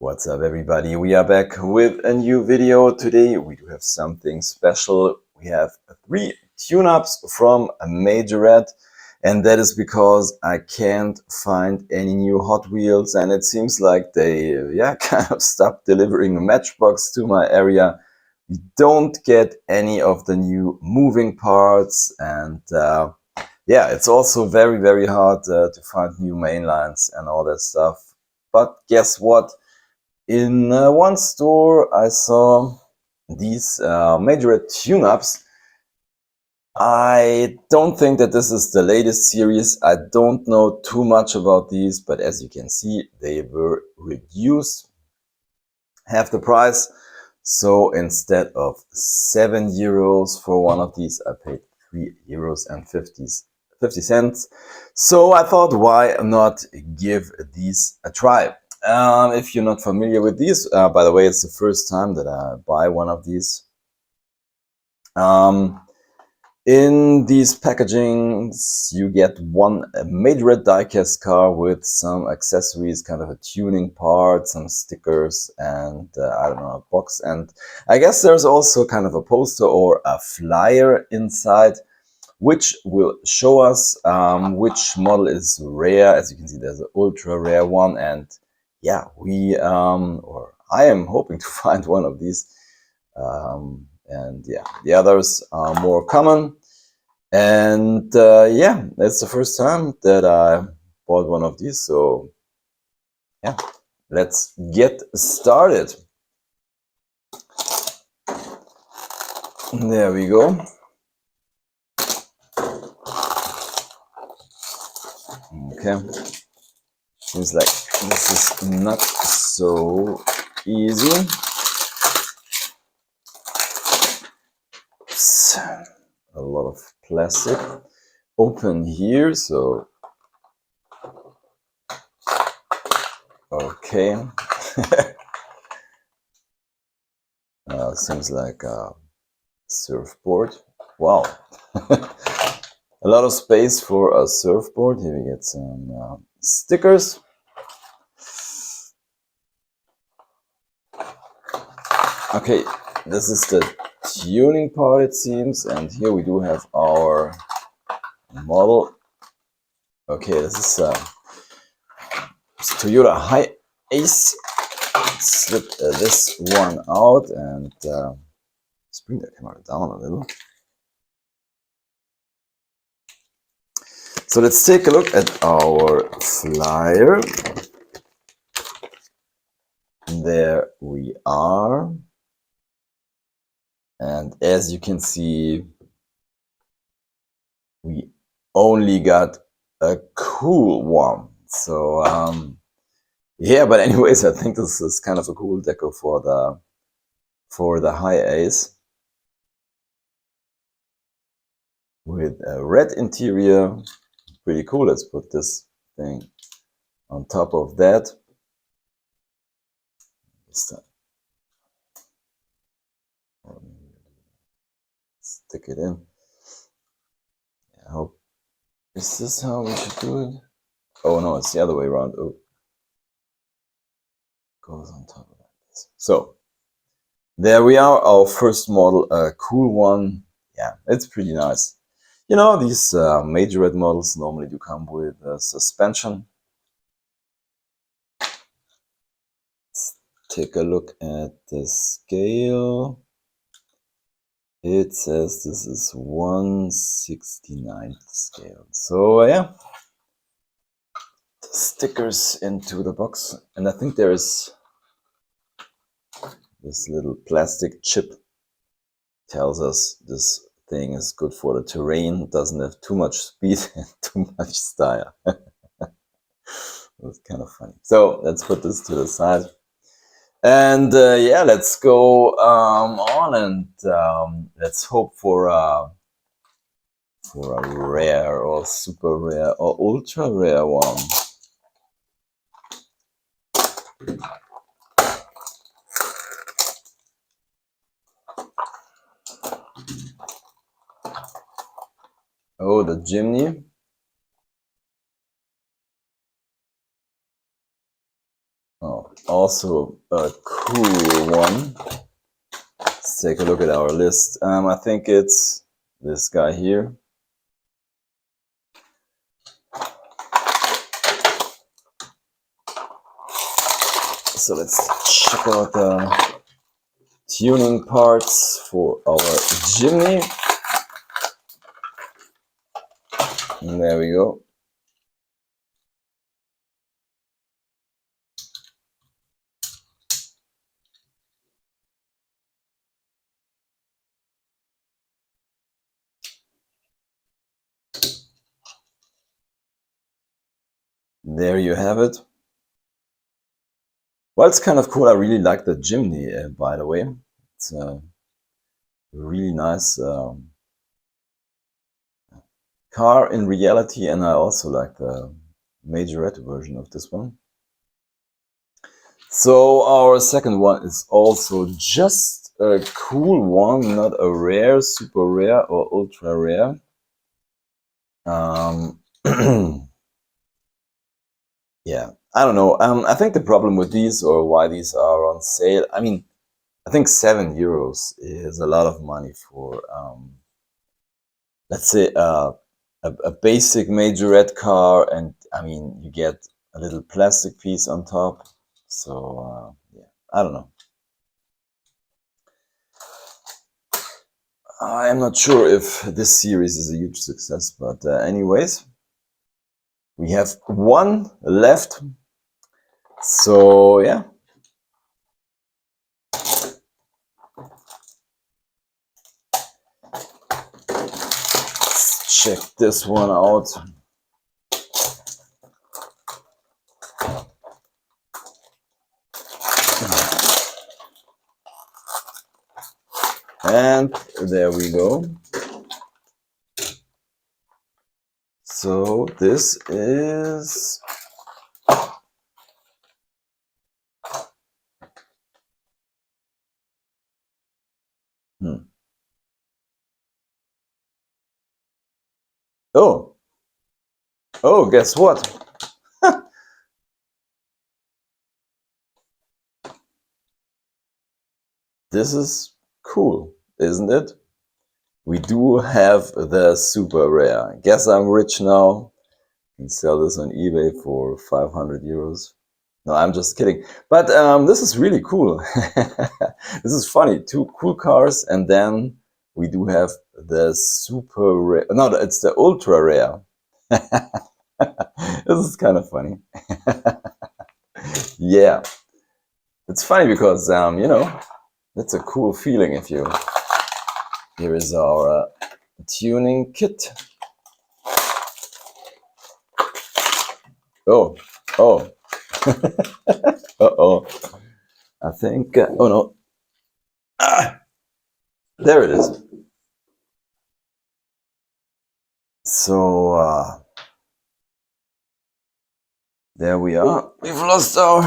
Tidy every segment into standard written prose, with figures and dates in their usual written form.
What's up, everybody? We are back with a new video. Today we do have something special. We have 3 tune-ups from Majorette, and that is because I can't find any new Hot Wheels, and it seems like they kind of stopped delivering a Matchbox to my area. We don't get any of the new moving parts, and it's also very hard to find new mainlines and all that stuff. But guess what? In one store I saw these Majorette Tune Ups. I don't think that this is the latest series. I don't know too much about these, but as you can see, they were reduced half the price. So instead of €7 for one of these, I paid €3.50. So I thought, why not give these a try? If you're not familiar with these, by the way, it's the first time that I buy one of these. In these packagings, you get one Majorette diecast car with some accessories, kind of a tuning part, some stickers, and I don't know, a box. And I guess there's also kind of a poster or a flyer inside, which will show us which model is rare. As you can see, there's an ultra rare one, and yeah, I am hoping to find one of these. And yeah, the others are more common. And yeah, it's the first time that I bought one of these. So yeah, let's get started. There we go. Okay, seems like this is not so easy. Oops. A lot of plastic. Open here, so okay. Seems like a surfboard. Wow. A lot of space for a surfboard. Here we get some stickers. Okay, this is the tuning part, it seems, and here we do have our model. Okay, this is Toyota Hiace. Slip this one out and let's bring the camera down a little. So let's take a look at our flyer. There we are. And as you can see, we only got a cool one. So yeah, but anyways, I think this is kind of a cool deco for the Hiace with a red interior. Pretty cool. Let's put this thing on top of that. Stick it in. I hope. Is this how we should do it? Oh no, it's the other way around. Oh, goes on top of that. So there we are, our first model, a cool one. Yeah, it's pretty nice. You know, these Majorette models normally do come with suspension. Let's take a look at the scale. It says this is 1/69th scale. So yeah, stickers into the box, and I think there is this little plastic chip. Tells us this thing is good for the terrain, doesn't have too much speed and too much style. That's kind of funny. So let's put this to the side. And yeah, let's go on and let's hope for a rare or super rare or ultra rare one. Oh, the Jimny. Oh, Also a cool one. Let's take a look at our list. I think it's this guy here. So let's check out the tuning parts for our Jimny. And there we go. There you have it. Well, it's kind of cool. I really like the Jimny, by the way. It's a really nice car in reality, and I also like the Majorette version of this one. So our second one is also just a cool one, not a rare, super rare or ultra rare. Yeah, I don't know. I think the problem with these, or why these are on sale, I mean, I think €7 is a lot of money for, let's say, a basic Majorette car, and I mean, you get a little plastic piece on top. So, yeah, I don't know. I am not sure if this series is a huge success, but anyways, we have one left. So, yeah. Let's check this one out. And there we go. So this is oh, guess what? This is cool, isn't it? We do have the super rare. Guess I'm rich now. Can sell this on eBay for €500. No, I'm just kidding. But this is really cool. This is funny. Two cool cars, and then we do have the super rare. No, it's the ultra rare. This is kind of funny. Yeah, it's funny because you know, that's a cool feeling. If you, here is our tuning kit. Oh, oh, uh-oh. I think, oh no. Ah, there it is. So, there we are. We've lost our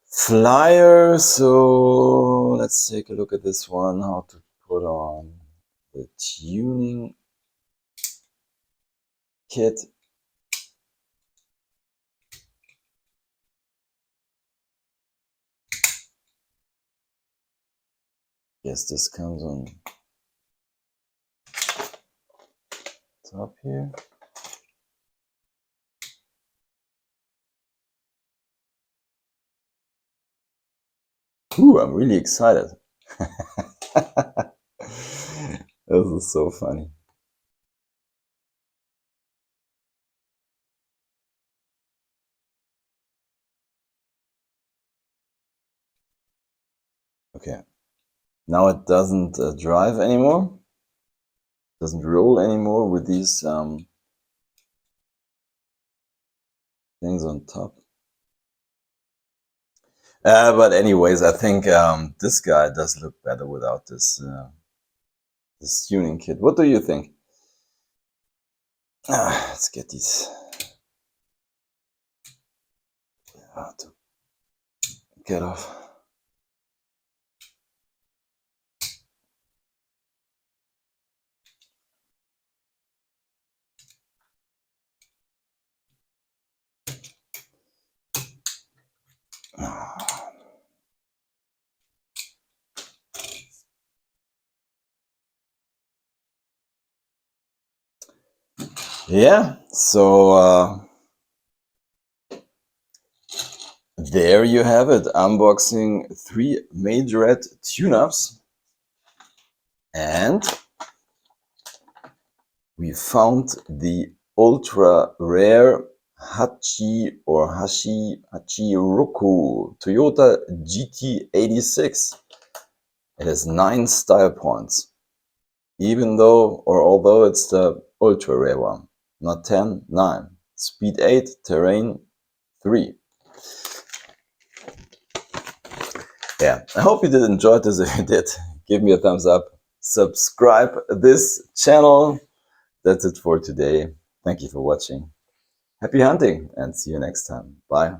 flyer. So let's take a look at this one. How to put on the tuning kit. Yes, this comes on top here. Ooh, I'm really excited. This is so funny. Okay, now it doesn't drive anymore. Doesn't roll anymore with these things on top. But anyways, I think this guy does look better without this this tuning kit. What do you think? Let's get these to get off. Yeah, so there you have it, unboxing 3 Majorette Tune Ups. And we found the ultra rare Hachi-Roku Toyota GT86. It has 9 style points, although it's the ultra rare one. Not 10, 9. Speed 8, terrain 3. Yeah, I hope you did enjoy this. If you did, give me a thumbs up. Subscribe this channel. That's it for today. Thank you for watching. Happy hunting and see you next time. Bye.